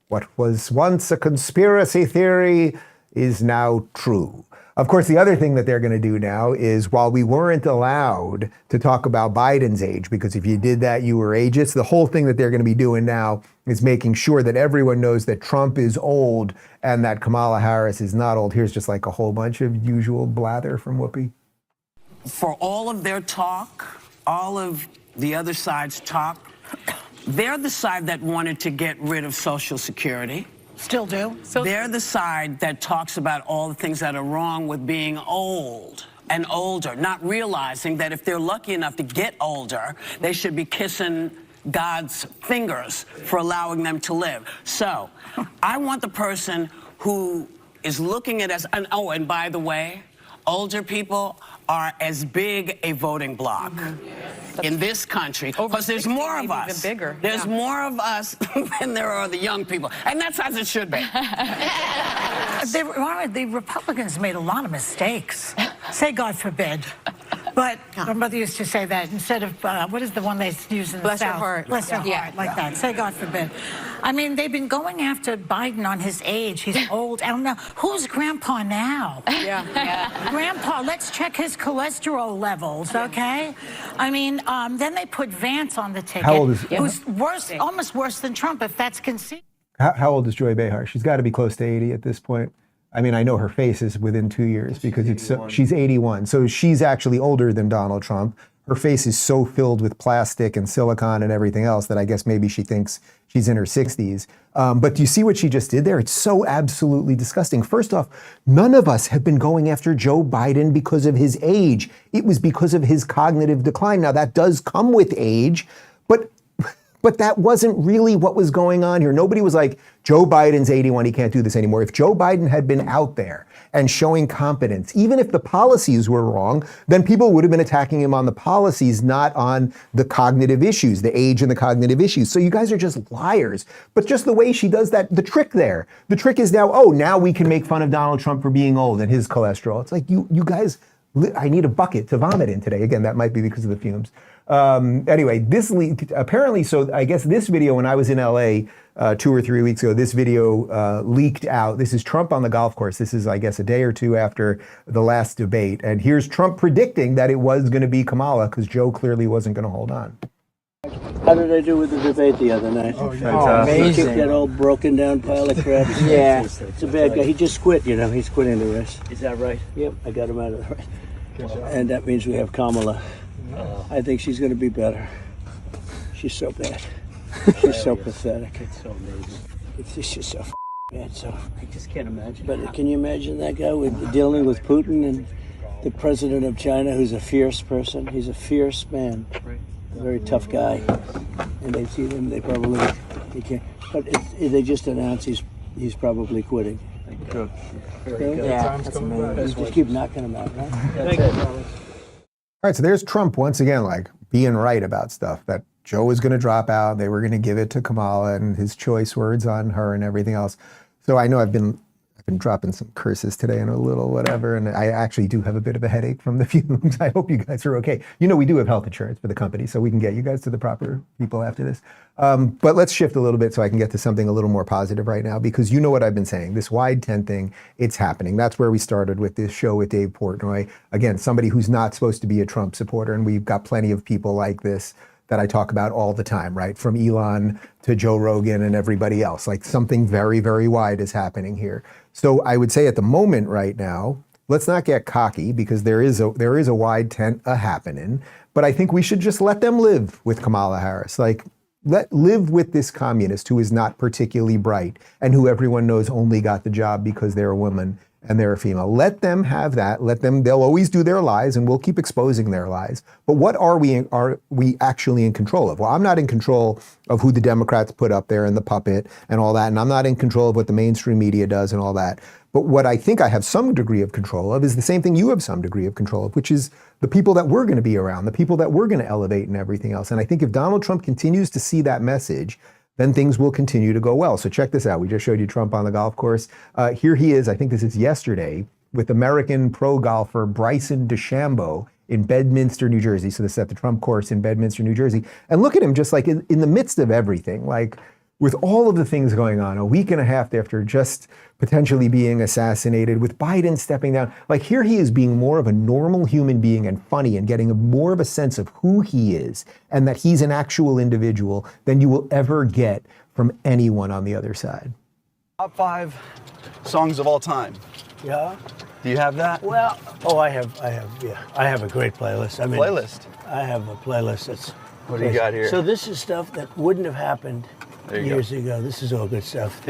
What was once a conspiracy theory is now true. Of course, the other thing that they're going to do now is, while we weren't allowed to talk about Biden's age, because if you did that, you were ageist, the whole thing that they're going to be doing now is making sure that everyone knows that Trump is old and that Kamala Harris is not old. Here's just like a whole bunch of usual blather from Whoopi. For all of their talk, all of the other side's talk, they're the side that wanted to get rid of Social Security. Still do. They're the side that talks about all the things that are wrong with being old and older, not realizing that if they're lucky enough to get older, they should be kissing God's fingers for allowing them to live. So I want the person who is looking at us, and oh, and by the way, older people are as big a voting bloc in this country, because there's more of us. Even bigger. There's more of us than there are the young people, and that's as it should be. The Republicans made a lot of mistakes. Say God forbid. But my mother used to say that instead of, what is the one they use in the Bless your South? heart. Bless your heart, like that. Say God forbid. I mean, they've been going after Biden on his age. He's old. I don't know. Who's Grandpa now? Yeah. Grandpa, let's check his cholesterol levels, okay? I mean, then they put Vance on the ticket. How old is- Who's worse, almost worse than Trump, if that's conceivable. How old is Joy Behar? She's got to be close to 80 at this point. I mean, I know her face is within 2 years because she's 81. So she's actually older than Donald Trump. Her face is so filled with plastic and silicone and everything else that I guess maybe she thinks she's in her 60s. But do you see what she just did there? It's so absolutely disgusting. First off, none of us have been going after Joe Biden because of his age. It was because of his cognitive decline. Now, that does come with age, but that wasn't really what was going on here. Nobody was like, Joe Biden's 81, he can't do this anymore. If Joe Biden had been out there and showing competence, even if the policies were wrong, then people would have been attacking him on the policies, not on the cognitive issues, the age and the cognitive issues. So you guys are just liars. But just the way she does that, the trick there, the trick is now, oh, now we can make fun of Donald Trump for being old and his cholesterol. It's like, you guys, I need a bucket to vomit in today. Again, that might be because of the fumes. Anyway, this leaked, apparently, so I guess this video, when I was in LA 2 or 3 weeks ago, this video leaked out. This is Trump on the golf course. This is, I guess, a day or two after the last debate. And here's Trump predicting that it was going to be Kamala because Joe clearly wasn't going to hold on. How did I do with the debate the other night? Oh, amazing. Kicked that old broken down pile of crap. Yeah. It's a bad guy. He just quit, you know. He's quitting the race. Is that right? Yep, I got him out of the race. And that means we have Kamala. I think she's going to be better. She's so bad. She's so pathetic. It's so amazing. It's just so bad. So I just can't imagine. But can you imagine that guy dealing with Putin and the president of China, who's a fierce person? He's a fierce man, a very tough guy. And they see him. They probably he can't. But they just announced he's probably quitting. Good. Very good. Yeah, that's amazing. Just keep knocking him out, right? That's it. All right, so there's Trump once again, like being right about stuff, that Joe was going to drop out. They were going to give it to Kamala and his choice words on her and everything else. So I know I've been been dropping some curses today and a little whatever, and I actually do have a bit of a headache from the fumes. I hope you guys are okay. You know, we do have health insurance for the company, so we can get you guys to the proper people after this. But let's shift a little bit so I can get to something a little more positive right now, because you know what I've been saying, this wide tent thing, it's happening. That's where we started with this show with Dave Portnoy. Again, somebody who's not supposed to be a Trump supporter, and we've got plenty of people like this that I talk about all the time, right? From Elon to Joe Rogan and everybody else. Like something very, very wide is happening here. So I would say at the moment right now, let's not get cocky, because there is a wide tent happening, but I think we should just let them live with Kamala Harris. Like, live with this communist who is not particularly bright and who everyone knows only got the job because they're a woman and they're a female. Let them have that. They'll always do their lies, and we'll keep exposing their lies. But what are we actually in control of? Well, I'm not in control of who the Democrats put up there and the puppet and all that, and I'm not in control of what the mainstream media does and all that. But what I think I have some degree of control of is the same thing you have some degree of control of, which is the people that we're going to be around, the people that we're going to elevate and everything else. And I think if Donald Trump continues to see that message, then things will continue to go well. So check this out. We just showed you Trump on the golf course. Here he is, I think this is yesterday, with American pro golfer Bryson DeChambeau in Bedminster, New Jersey. So this is at the Trump course in Bedminster, New Jersey. And look at him just like in the midst of everything, like with all of the things going on, a week and a half after just potentially being assassinated, with Biden stepping down, like here he is being more of a normal human being and funny and getting more of a sense of who he is and that he's an actual individual than you will ever get from anyone on the other side. Top 5 songs of all time. Yeah. Do you have that? Well, I have a great playlist. I mean, playlist? I have a playlist that's... What do you got here? So this is stuff that wouldn't have happened years ago. This is all good stuff.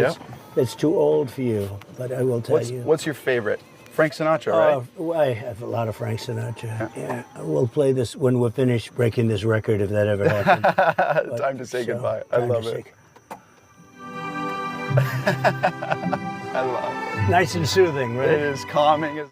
That's too old for you, but I will tell you. What's your favorite? Frank Sinatra, right? Well, I have a lot of Frank Sinatra. Yeah. We'll play this when we're finished breaking this record, if that ever happens. Time to say goodbye. I love it. I love it. Nice and soothing, right? It is calming.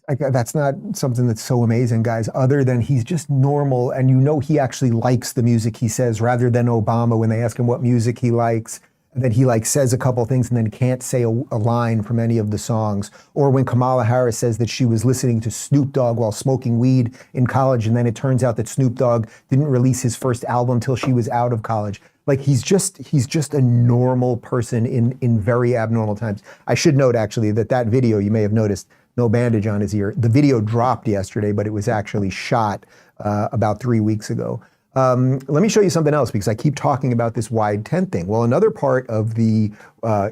That's not something that's so amazing, guys, other than he's just normal, and you know he actually likes the music he says, rather than Obama when they ask him what music he likes, and then he like says a couple things and then can't say a line from any of the songs. Or when Kamala Harris says that she was listening to Snoop Dogg while smoking weed in college, and then it turns out that Snoop Dogg didn't release his first album till she was out of college. Like he's just a normal person in very abnormal times. I should note actually that video, you may have noticed, no bandage on his ear. The video dropped yesterday, but it was actually shot about 3 weeks ago. Let me show you something else, because I keep talking about this wide tent thing. Well, another part of the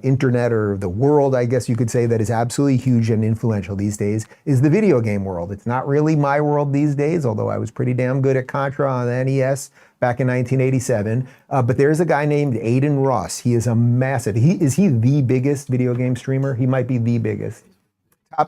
internet, or the world, I guess you could say, that is absolutely huge and influential these days is the video game world. It's not really my world these days, although I was pretty damn good at Contra on the NES back in 1987. But there's a guy named Aiden Ross. He is a massive, is he the biggest video game streamer? He might be the biggest.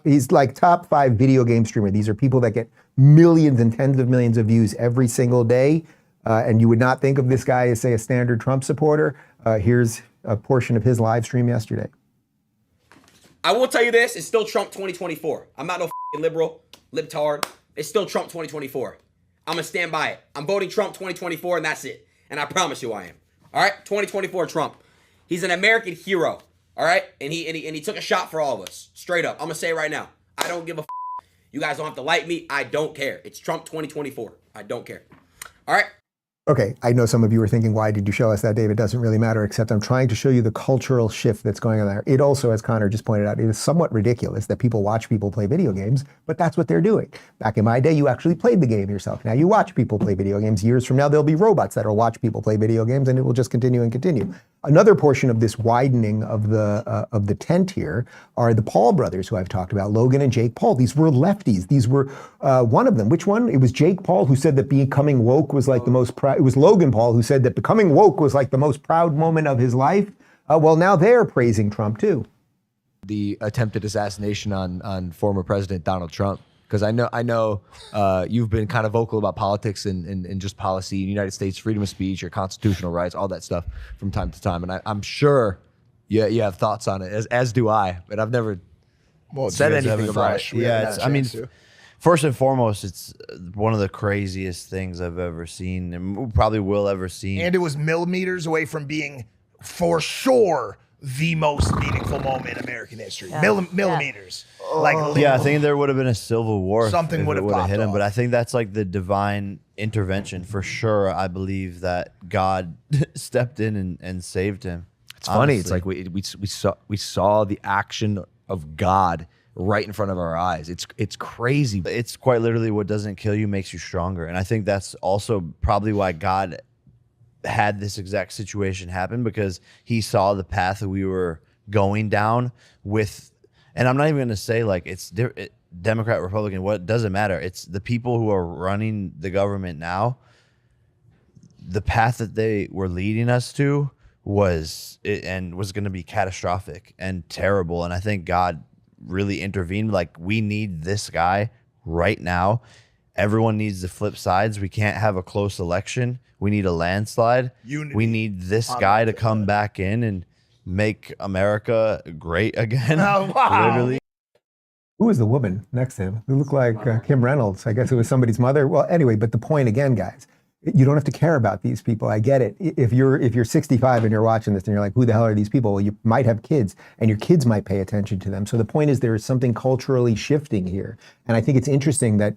He's like top 5 video game streamer. These are people that get millions and tens of millions of views every single day. And you would not think of this guy as, say, a standard Trump supporter. Here's a portion of his live stream yesterday. I will tell you this, it's still Trump 2024. I'm not no liberal, libtard. It's still Trump 2024. I'm going to stand by it. I'm voting Trump 2024, and that's it. And I promise you I am. All right? 2024 Trump. He's an American hero. All right? And he took a shot for all of us. Straight up. I'm going to say it right now. I don't give a You guys don't have to like me. I don't care. It's Trump 2024. I don't care. All right? Okay, I know some of you were thinking, why did you show us that, Dave? It doesn't really matter, except I'm trying to show you the cultural shift that's going on there. It also, as Connor just pointed out, it is somewhat ridiculous that people watch people play video games, but that's what they're doing. Back in my day, you actually played the game yourself. Now you watch people play video games. Years from now, there'll be robots that'll watch people play video games, and it will just continue and continue. Another portion of this widening of the tent here are the Paul brothers, who I've talked about, Logan and Jake Paul. These were lefties. These were one of them. Which one? It was Jake Paul who said that becoming woke was like the most proud. It was Logan Paul who said that becoming woke was like the most proud moment of his life. Well, now they're praising Trump too. The attempted assassination on former President Donald Trump. Because I know you've been kind of vocal about politics and just policy in the United States, freedom of speech, your constitutional rights, all that stuff from time to time. And I'm sure you have thoughts on it, as do I. But I've never said anything about it. Yeah, I mean, first and foremost, it's one of the craziest things I've ever seen, and probably will ever see. And it was millimeters away from being, for sure, the most meaningful moment in American history. Millimeters. I think there would have been a civil war. Something would have hit him, off. but I think that's like the divine intervention for sure. I believe that God stepped in and saved him. It's funny. It's like we saw the action of God right in front of our eyes. It's crazy. It's quite literally what doesn't kill you makes you stronger. And I think that's also probably why God had this exact situation happen, because he saw the path that we were going down with, and I'm not even going to say like it's Democrat, Republican, what doesn't matter. It's the people who are running the government now. The path that they were leading us to was going to be catastrophic and terrible. And I think God really intervened. Like, we need this guy right now. Everyone needs to flip sides. We can't have a close election. We need a landslide. Unity. We need this guy to come back in and make America great again. Oh, wow. Literally. Who was the woman next to him? Who looked like Kim Reynolds. I guess it was somebody's mother. Well, anyway, but the point again, guys, you don't have to care about these people. I get it. If you're 65 and you're watching this and you're like, who the hell are these people? Well, you might have kids, and your kids might pay attention to them. So the point is, there is something culturally shifting here. And I think it's interesting that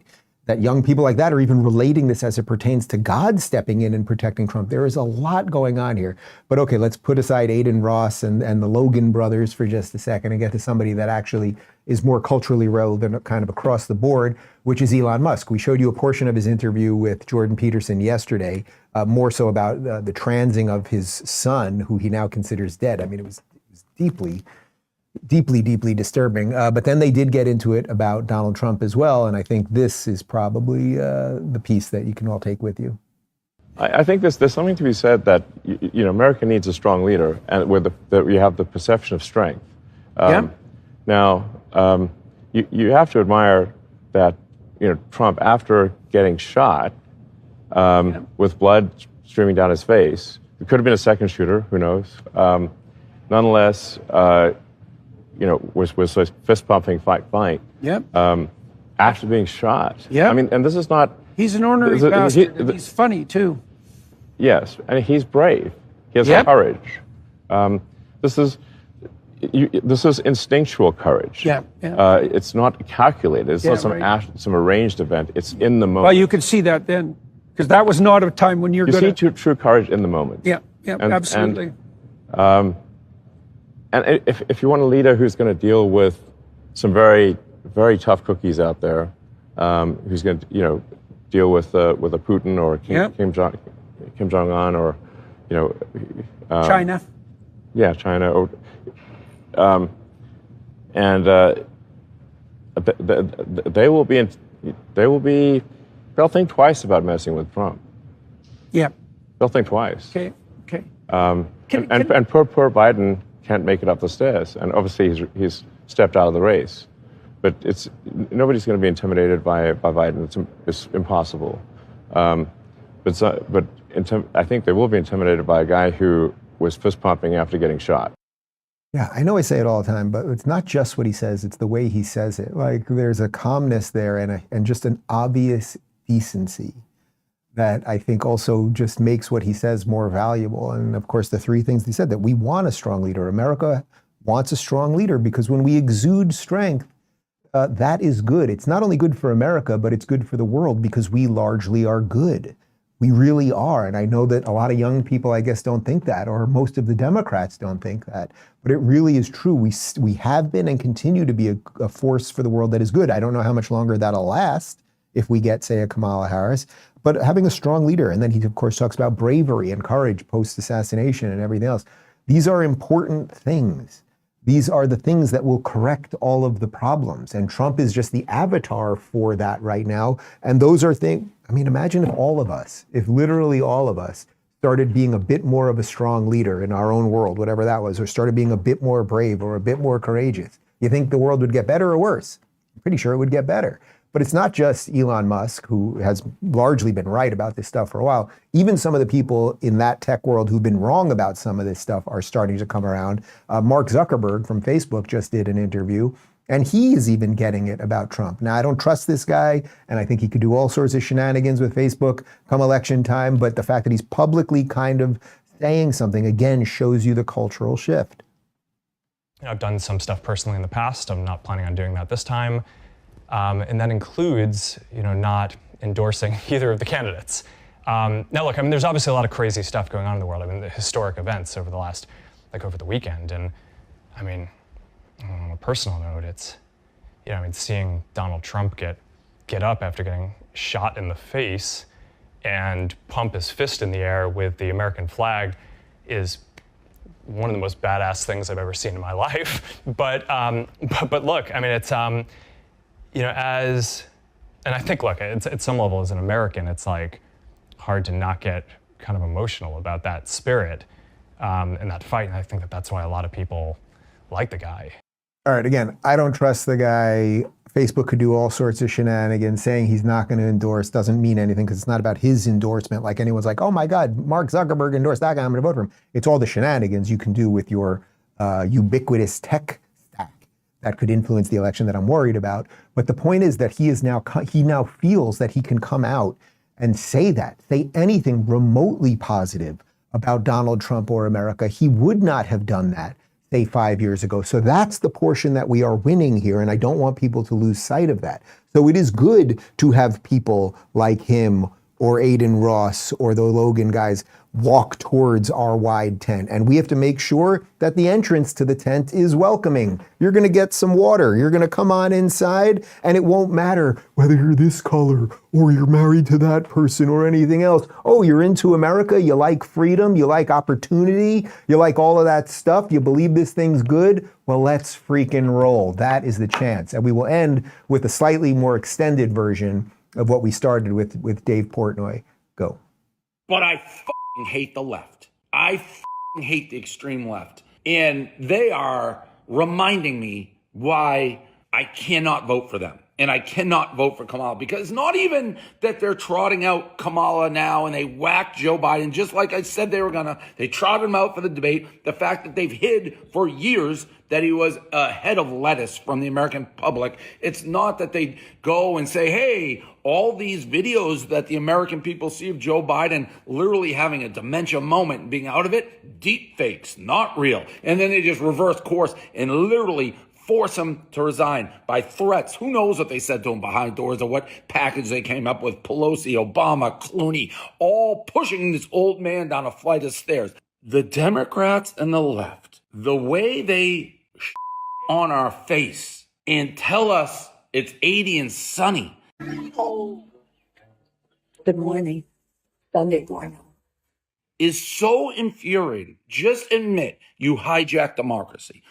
young people like that are even relating this as it pertains to God stepping in and protecting Trump. There is a lot going on here. But okay, let's put aside Aiden Ross and the Logan brothers for just a second and get to somebody that actually is more culturally relevant kind of across the board, which is Elon Musk. We showed you a portion of his interview with Jordan Peterson yesterday, more so about the transing of his son, who he now considers dead. I mean, it was deeply disturbing. But then they did get into it about Donald Trump as well. And I think this is probably the piece that you can all take with you. I think there's something to be said that, America needs a strong leader, and that we have the perception of strength. Now, you have to admire that, Trump, after getting shot with blood streaming down his face, it could have been a second shooter, who knows? Nonetheless, was fist pumping, fight. After being shot. I mean, and this is not. He's an ornery bastard. And he's funny too. Yes, and he's brave. He has courage. This is instinctual courage. It's not calculated. It's not some arranged event. It's in the moment. Well, you could see that then, because that was not a time when you're going to see true courage in the moment. Absolutely. And if you want a leader who's going to deal with some very, very tough cookies out there, who's going to, deal with a Putin or Kim Jong-un or, China. China. Or, they'll think twice about messing with Trump. They'll think twice. Okay. And poor Biden can't make it up the stairs, and obviously he's stepped out of the race. But nobody's going to be intimidated by Biden. It's impossible. I think they will be intimidated by a guy who was fist pumping after getting shot. Yeah, I know I say it all the time, but it's not just what he says; it's the way he says it. Like, there's a calmness there and just an obvious decency that I think also just makes what he says more valuable. And of course, the three things he said, that we want a strong leader. America wants a strong leader, because when we exude strength, that is good. It's not only good for America, but it's good for the world, because we largely are good. We really are. And I know that a lot of young people, I guess, don't think that, or most of the Democrats don't think that. But it really is true. We have been and continue to be a force for the world that is good. I don't know how much longer that'll last if we get, say, a Kamala Harris. But having a strong leader, and then he, of course, talks about bravery and courage post-assassination and everything else. These are important things. These are the things that will correct all of the problems. And Trump is just the avatar for that right now. And those are things, I mean, imagine if literally all of us started being a bit more of a strong leader in our own world, whatever that was, or started being a bit more brave or a bit more courageous. You think the world would get better or worse? I'm pretty sure it would get better. But it's not just Elon Musk, who has largely been right about this stuff for a while. Even some of the people in that tech world who've been wrong about some of this stuff are starting to come around. Mark Zuckerberg from Facebook just did an interview, and he is even getting it about Trump. Now, I don't trust this guy, and I think he could do all sorts of shenanigans with Facebook come election time, but the fact that he's publicly kind of saying something, again, shows you the cultural shift. I've done some stuff personally in the past. I'm not planning on doing that this time. And that includes, not endorsing either of the candidates. Now, look, there's obviously a lot of crazy stuff going on in the world. The historic events over over the weekend. And on a personal note, it's, seeing Donald Trump get up after getting shot in the face and pump his fist in the air with the American flag is one of the most badass things I've ever seen in my life. But look, it's, and I think, look, it's, at some level as an American, it's like hard to not get kind of emotional about that spirit and that fight. And I think that's why a lot of people like the guy. All right, again, I don't trust the guy. Facebook could do all sorts of shenanigans. Saying he's not going to endorse doesn't mean anything because it's not about his endorsement. Like anyone's like, oh my God, Mark Zuckerberg endorsed that guy, I'm going to vote for him. It's all the shenanigans you can do with your ubiquitous tech stack that could influence the election that I'm worried about. But the point is that he now feels that he can come out and say anything remotely positive about Donald Trump or America. He would not have done that, say, 5 years ago. So that's the portion that we are winning here, and I don't want people to lose sight of that. So it is good to have people like him or Aiden Ross or the Logan guys walk towards our wide tent. And we have to make sure that the entrance to the tent is welcoming. You're going to get some water. You're going to come on inside, and it won't matter whether you're this color or you're married to that person or anything else. Oh, you're into America. You like freedom. You like opportunity. You like all of that stuff. You believe this thing's good. Well, let's freaking roll. That is the chance. And we will end with a slightly more extended version of what we started with Dave Portnoy. Go. But I hate the left. I hate the extreme left. And they are reminding me why I cannot vote for them. And I cannot vote for Kamala, because not even that they're trotting out Kamala now and they whacked Joe Biden, just like I said they were gonna. They trotted him out for the debate. The fact that they've hid for years that he was a head of lettuce from the American public. It's not that they go and say, hey, all these videos that the American people see of Joe Biden literally having a dementia moment and being out of it, deep fakes, not real. And then they just reverse course and literally force him to resign by threats. Who knows what they said to him behind doors or what package they came up with. Pelosi, Obama, Clooney, all pushing this old man down a flight of stairs. The Democrats and the left, the way they on our face and tell us it's 80 and sunny. Oh, good morning. Sunday morning. Is so infuriating. Just admit you hijacked democracy.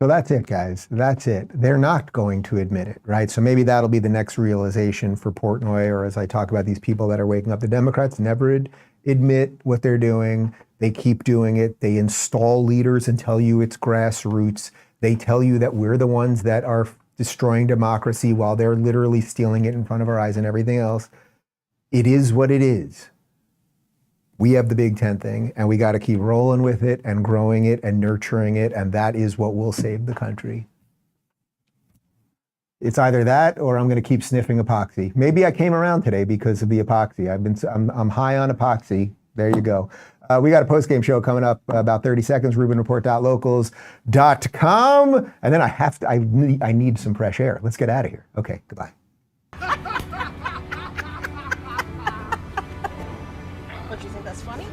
So that's it, guys. That's it. They're not going to admit it, right? So maybe that'll be the next realization for Portnoy, or as I talk about these people that are waking up. The Democrats never admit what they're doing. They keep doing it. They install leaders and tell you it's grassroots. They tell you that we're the ones that are destroying democracy while they're literally stealing it in front of our eyes and everything else. It is what it is. We have the Big Tent thing, and we got to keep rolling with it and growing it and nurturing it, and that is what will save the country. It's either that or I'm going to keep sniffing epoxy. Maybe I came around today because of the epoxy. I'm high on epoxy. There you go. We got a post-game show coming up about 30 seconds, rubinreport.locals.com. And then I need some fresh air. Let's get out of here. Okay, goodbye. What, you think that's funny?